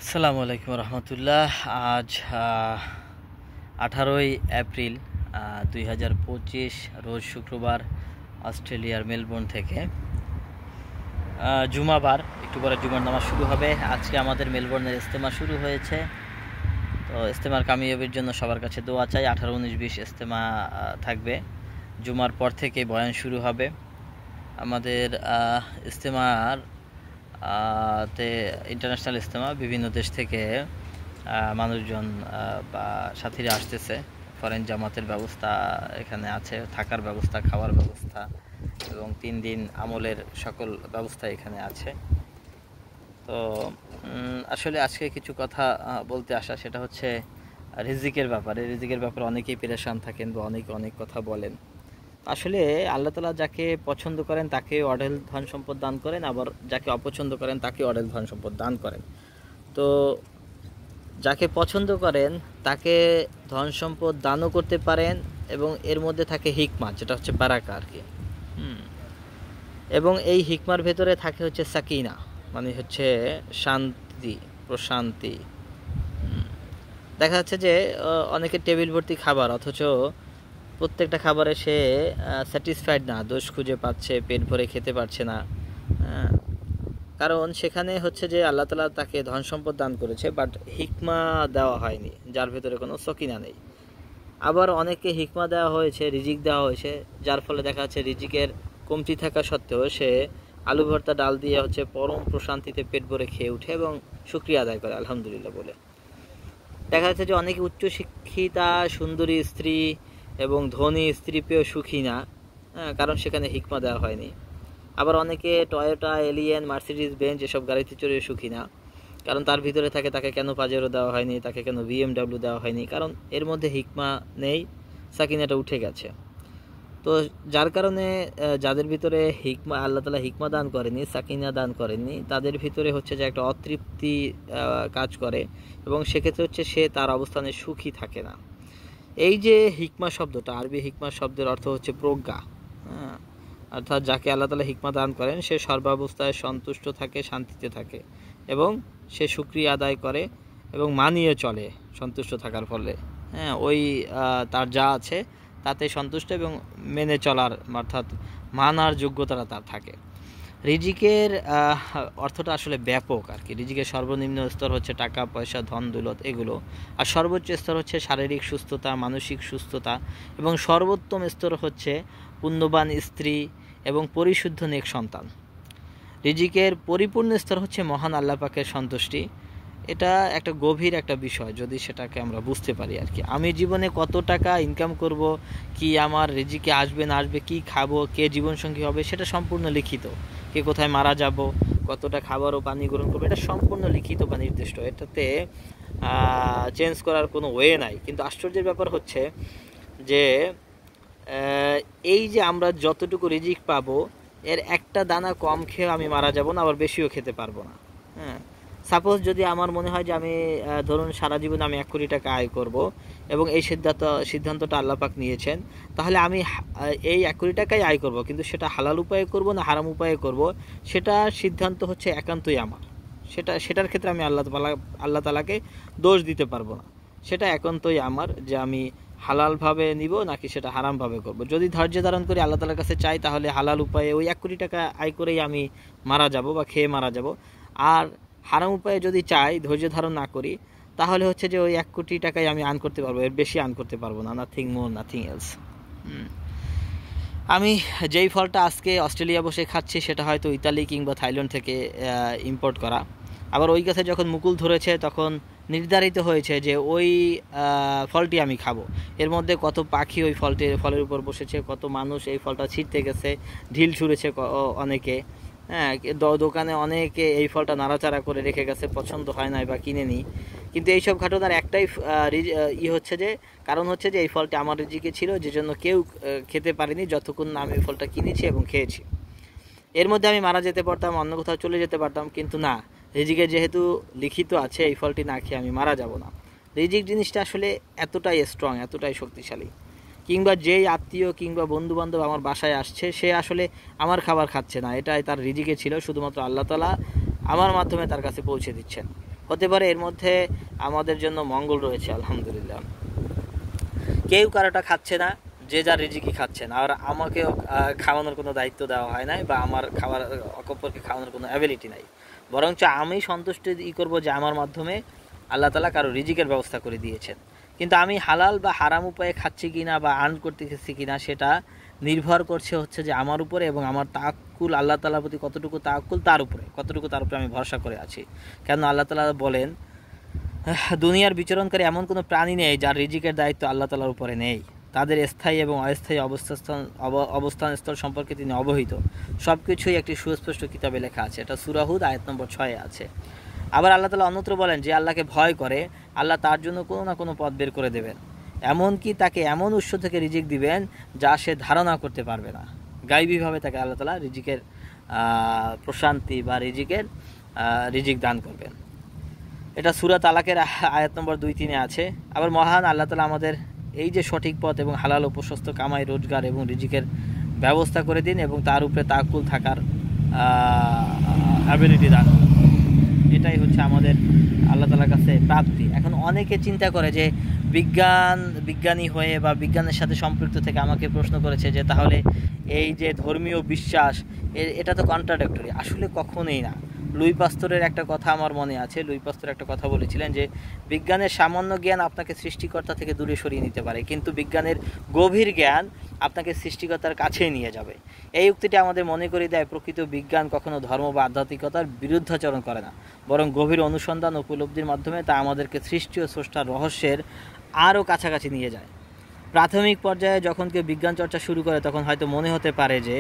আসসালামু আলাইকুম রহমতুল্লাহ। আজ 18ই এপ্রিল 2025 রোজ শুক্রবার, অস্ট্রেলিয়ার মেলবোর্ন থেকে জুমাবার। একটু পরে জুমার নামাজ শুরু হবে। আজকে আমাদের মেলবোর্নের ইজতেমা শুরু হয়েছে। তো ইজতেমার কামিয়াবির জন্য সবার কাছে দোয়া চাই। 18, 19, 20 ইজতেমা থাকবে। জুমার পর থেকে বয়ান শুরু হবে। আমাদের ইজতেমার তে ইন্টারন্যাশনাল ইজতেমা, বিভিন্ন দেশ থেকে মানুষজন বা সাথীরা আসতেছে। ফরেন জামাতের ব্যবস্থা এখানে আছে, থাকার ব্যবস্থা, খাওয়ার ব্যবস্থা এবং 3 দিন আমলের সকল ব্যবস্থা এখানে আছে। তো আসলে আজকে কিছু কথা বলতে আসা, সেটা হচ্ছে রিজিকের ব্যাপারে। রিজিকের ব্যাপারে অনেকেই পেরেশান থাকেন বা অনেক কথা বলেন। আসলে আল্লাহ তাআলা যাকে পছন্দ করেন তাকে অঢেল ধন সম্পদ দান করেন, আবার যাকে অপছন্দ করেন তাকে অঢেল ধন সম্পদ দান করেন। তো যাকে পছন্দ করেন তাকে ধন সম্পদ দানও করতে পারেন এবং এর মধ্যে থাকে হিকমা, যেটা হচ্ছে বারাকা আর কি। এবং এই হিকমার ভেতরে থাকে হচ্ছে সাকিনা, মানে হচ্ছে শান্তি, প্রশান্তি। দেখা যাচ্ছে যে অনেকের টেবিল ভর্তি খাবার, অথচ প্রত্যেকটা খাবারে সে স্যাটিসফাইড না, দোষ খুঁজে পাচ্ছে, পেট ভরে খেতে পারছে না। কারণ সেখানে হচ্ছে যে আল্লাহ তাআলা তাকে ধন সম্পদ দান করেছে, বাট হিকমা দেওয়া হয়নি, যার ভেতরে কোনো সকিনা নেই। আবার অনেককে হিকমা দেওয়া হয়েছে, রিজিক দেওয়া হয়েছে, যার ফলে দেখা যাচ্ছে রিজিকের কমতি থাকা সত্ত্বেও সে আলু ভর্তা ডাল দিয়ে হচ্ছে পরম প্রশান্তিতে পেট ভরে খেয়ে উঠে এবং শুকরিয়া আদায় করে আলহামদুলিল্লাহ বলে। দেখা যাচ্ছে যে অনেকে উচ্চশিক্ষিতা সুন্দরী স্ত্রী এবং ধনী স্ত্রী পেয়েও সুখী না, কারণ সেখানে হিকমা দেওয়া হয়নি। আবার অনেকে টয়োটা, এলিয়েন, মার্সিডিজ বেঞ্চ এসব গাড়িতে চড়ে সুখী না, কারণ তার ভিতরে থাকে তাকে কেন পাজেরো দেওয়া হয়নি, তাকে কেন BMW দেওয়া হয়নি, কারণ এর মধ্যে হিকমা নেই, সাকিনাটা উঠে গেছে। তো যার কারণে যাদের ভিতরে হিকমা, আল্লাহ তাআলা হিকমা দান করেনি, সাকিনা দান করেননি, তাদের ভিতরে হচ্ছে যে একটা অতৃপ্তি কাজ করে এবং সেক্ষেত্রে হচ্ছে সে তার অবস্থানে সুখী থাকে না। এই যে হিকমা শব্দটা, আরবি হিকমা শব্দের অর্থ হচ্ছে প্রজ্ঞা। অর্থাৎ যাকে আল্লাহ তাআলা হিকমা দান করেন সে সর্বাবস্থায় সন্তুষ্ট থাকে, শান্তিতে থাকে এবং সে শুকরিয়া আদায় করে এবং মানিয়ে চলে সন্তুষ্ট থাকার ফলে। ওই তার যা আছে তাতে সন্তুষ্ট এবং মেনে চলার, অর্থাৎ মানার যোগ্যতাটা তার থাকে। রিজিকের অর্থটা আসলে ব্যাপক আর কি। রিজিকের সর্বনিম্ন স্তর হচ্ছে টাকা পয়সা, ধন দৌলত, এগুলো। আর সর্বোচ্চ স্তর হচ্ছে শারীরিক সুস্থতা, মানসিক সুস্থতা এবং সর্বোত্তম স্তর হচ্ছে পুণ্যবান স্ত্রী এবং পরিশুদ্ধ নেক সন্তান। রিজিকের পরিপূর্ণ স্তর হচ্ছে মহান আল্লাহ পাকের সন্তুষ্টি। এটা একটা গভীর একটা বিষয়, যদি সেটাকে আমরা বুঝতে পারি আর কি। আমি জীবনে কত টাকা ইনকাম করব, কি আমার রিজিকে আসবে না আসবে, কি খাবো, কে জীবনসঙ্গী হবে, সেটা সম্পূর্ণ লিখিত। কে কোথায় মারা যাব, কতটা খাবার ও পানি গ্রহণ করবো, এটা সম্পূর্ণ লিখিত বা নির্দিষ্ট। এটাতে চেঞ্জ করার কোনো ওয়ে নাই। কিন্তু আশ্চর্যের ব্যাপার হচ্ছে যে এই যে আমরা যতটুকু রিজিক পাবো, এর একটা দানা কম খেয়ে আমি মারা যাব না, আবার বেশিও খেতে পারবো না। সাপোজ যদি আমার মনে হয় যে আমি ধরুন সারা জীবন আমি 1 কোটি টাকা আয় করব এবং এই সিদ্ধান্তটা আল্লাহ পাক নিয়েছেন, তাহলে আমি এই 1 কোটি টাকাই আয় করব, কিন্তু সেটা হালাল উপায়ে করব না হারাম উপায়ে করব, সেটা সিদ্ধান্ত হচ্ছে একান্তই আমার। সেটার ক্ষেত্রে আমি আল্লাহ তাআলাকে দোষ দিতে পারবো না। সেটা একান্তই আমার, যে আমি হালালভাবে নিব নাকি সেটা হারামভাবে করব। যদি ধৈর্য ধারণ করি আল্লাহ তাআলার কাছে চাই, তাহলে হালাল উপায়ে ওই 1 কোটি টাকা আয় করেই আমি মারা যাব বা খেয়ে মারা যাব। আর হারাম উপায়ে যদি চাই, ধৈর্য ধারণ না করি, তাহলে হচ্ছে যে ওই 1 কোটি টাকাই আমি আর্ন করতে পারবো, এর বেশি আর্ন করতে পারবো না। Nothing more, nothing else. আমি যেই ফলটা আজকে অস্ট্রেলিয়া বসে খাচ্ছি, সেটা হয়তো ইতালি কিংবা থাইল্যান্ড থেকে ইম্পোর্ট করা। আবার ওই গাছে যখন মুকুল ধরেছে তখন নির্ধারিত হয়েছে যে ওই ফলটি আমি খাবো। এর মধ্যে কত পাখি ওই ফলের উপর বসেছে, কত মানুষ এই ফলটা ছিঁড়তে গেছে, ঢিল ছুঁড়েছে অনেকে। দোকানে অনেকে এই ফলটা নাড়াচাড়া করে রেখে গেছে, পছন্দ হয় নাই বা কিনে নিই। কিন্তু এইসব ঘটনার একটাই হচ্ছে যে কারণ হচ্ছে যে এই ফলটা আমার রিজিকে ছিল, যে জন্য কেউ খেতে পারেনি যতক্ষণ না আমি এই ফলটা কিনেছি এবং খেয়েছি। এর মধ্যে আমি মারা যেতে পারতাম, অন্য কোথাও চলে যেতে পারতাম, কিন্তু না, রিজিকে যেহেতু লিখিত আছে এই ফলটি না খেয়ে আমি মারা যাব না। রিজিক জিনিসটা আসলে এতটাই স্ট্রং, এতটাই শক্তিশালী। কিংবা যেই আত্মীয় কিংবা বন্ধু বান্ধব আমার বাসায় আসছে, সে আসলে আমার খাবার খাচ্ছে না, এটাই তার রিজিকে ছিল, শুধুমাত্র আল্লাহ তাআলা আমার মাধ্যমে তার কাছে পৌঁছে দিচ্ছেন। হতে পারে এর মধ্যে আমাদের জন্য মঙ্গল রয়েছে আলহামদুলিল্লাহ। কেউ কারোটা খাচ্ছে না, যে যার রিজিকই খাচ্ছেন, আর আমাকেও খাওয়ানোর কোনো দায়িত্ব দেওয়া হয় নাই, বা আমার খাওয়ার অপরকে খাওয়ানোর কোনো অ্যাবিলিটি নাই। বরঞ্চ আমি সন্তুষ্ট করব যে আমার মাধ্যমে আল্লাহ তাআলা কারো রিজিকের ব্যবস্থা করে দিয়েছেন। কিন্তু আমি হালাল বা হারাম উপায়ে খাচ্ছি কিনা বা আর্ন করতেছি কিনা সেটা নির্ভর করছে হচ্ছে যে আমার উপরে, এবং আমার তাওয়াক্কুল আল্লাহ তাআলার প্রতি কতটুকু তাওয়াক্কুল, তার উপরে আমি ভরসা করে আছি। কেন আল্লাহ তাআলা বলেন, দুনিয়ার বিচরণকারী এমন কোনো প্রাণী নেই যার রিজিকের দায়িত্ব আল্লাহ তাআলার উপরে নেই। তাদের স্থায়ী এবং অস্থায়ী অবস্থান স্থল সম্পর্কে তিনি অবহিত। সব কিছুই একটি সুস্পষ্ট কিতাবে লেখা আছে। এটা সূরা হুদ আয়াত নম্বর 6 আছে। আবার আল্লাহ তাআলা অন্যত্র বলেন, যে আল্লাহকে ভয় করে আল্লাহ তার জন্য কোনো না কোনো পথ বের করে দেবেন, এমনকি তাকে এমন উৎস থেকে রিজিক দিবেন যা সে ধারণা করতে পারবে না। গায়বীভাবে তাকে আল্লাহ তাআলা রিজিকের প্রশান্তি বা রিজিক দান করবেন। এটা সূরা তালাকের আয়াত নম্বর 2-3 আছে। আবার মহান আল্লাহ তাআলা আমাদের এই যে সঠিক পথ এবং হালাল ও প্রশস্ত কামাই, রোজগার এবং রিজিকের ব্যবস্থা করে দিন, এবং তার উপরে তাওয়াক্কুল থাকার অ্যাবিলিটি দান। এটাই হচ্ছে আমাদের আল্লাহ তাআলার কাছে প্রাপ্তি। এখন অনেকে চিন্তা করে যে বিজ্ঞানী হয়ে বা বিজ্ঞানের সাথে সম্পৃক্ত থেকে আমাকে প্রশ্ন করেছে যে তাহলে এই যে ধর্মীয় বিশ্বাস এটা তো কন্ট্রাডিক্টরি। আসলে কখনোই না। লুই পাস্তরের একটা কথা আমার মনে আছে। লুই পাস্তর একটা কথা বলেছিলেন যে বিজ্ঞানের সামান্য জ্ঞান আপনাকে সৃষ্টিকর্তা থেকে দূরে সরিয়ে নিতে পারে, কিন্তু বিজ্ঞানের গভীর জ্ঞান আপনাকে সৃষ্টিকর্তার কাছে নিয়ে যাবে। এই উক্তিটি আমাদের মনে করিয়ে দেয়, প্রকৃত বিজ্ঞান কখনো ধর্ম বা আধ্যাত্মিকতার বিরুদ্ধাচরণ করে না, বরং গভীর অনুসন্ধান ও উপলব্ধির মাধ্যমে তা আমাদেরকে সৃষ্টি ও স্রষ্টার রহস্যের আরও কাছাকাছি নিয়ে যায়। প্রাথমিক পর্যায়ে যখন কেউ বিজ্ঞান চর্চা শুরু করে তখন হয়তো মনে হতে পারে যে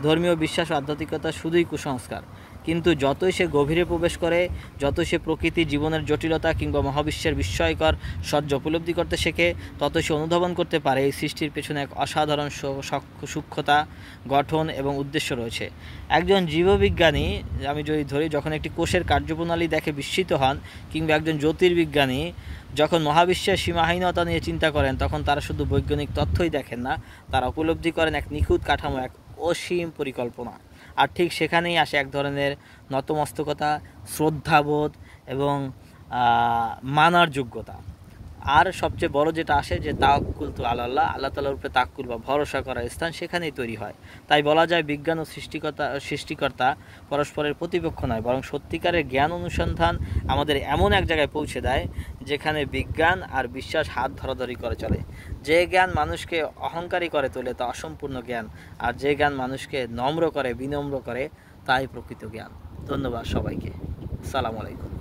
ধর্মীয় বিশ্বাস ও আধ্যাত্মিকতা শুধুই কুসংস্কার, কিন্তু যতই সে গভীরে প্রবেশ করে, যতই সে প্রকৃতি, জীবনের জটিলতা কিংবা মহাবিশ্বের বিস্ময়কর সহ্য উপলব্ধি করতে শেখে, ততই সে অনুধাবন করতে পারে এই সৃষ্টির পেছনে এক অসাধারণ সূক্ষ্মতা, গঠন এবং উদ্দেশ্য রয়েছে। একজন জীববিজ্ঞানী, আমি যদি ধরি, যখন একটি কোষের কার্যপ্রণালী দেখে বিস্মিত হন, কিংবা একজন জ্যোতির্বিজ্ঞানী যখন মহাবিশ্বের সীমাহীনতা নিয়ে চিন্তা করেন, তখন তারা শুধু বৈজ্ঞানিক তথ্যই দেখেন না, তারা উপলব্ধি করেন এক নিখুঁত কাঠামো, এক অসীম পরিকল্পনা। আর ঠিক সেখানেই আসে এক ধরনের নতমস্তকতা, শ্রদ্ধাবোধ এবং মানার যোগ্যতা। আর সবচেয়ে বড় যেটা আসে যে তাওয়াক্কুল তো আল্লাহ তাআলার উপরে তাওয়াক্কুল বা ভরসা করার স্থান সেখানেই তৈরি হয়। তাই বলা যায় বিজ্ঞান ও সৃষ্টিকর্তা পরস্পরের প্রতিপক্ষ নয়, বরং সত্যিকারের জ্ঞান অনুসন্ধান আমাদের এমন এক জায়গায় পৌঁছে দেয় যেখানে বিজ্ঞান আর বিশ্বাস হাত ধরাধরি করে চলে। যে জ্ঞান মানুষকে অহংকারী করে তোলে তা অসম্পূর্ণ জ্ঞান, আর যে জ্ঞান মানুষকে নম্র করে, বিনম্র করে, তাই প্রকৃত জ্ঞান। ধন্যবাদ সবাইকে। আসসালামু আলাইকুম।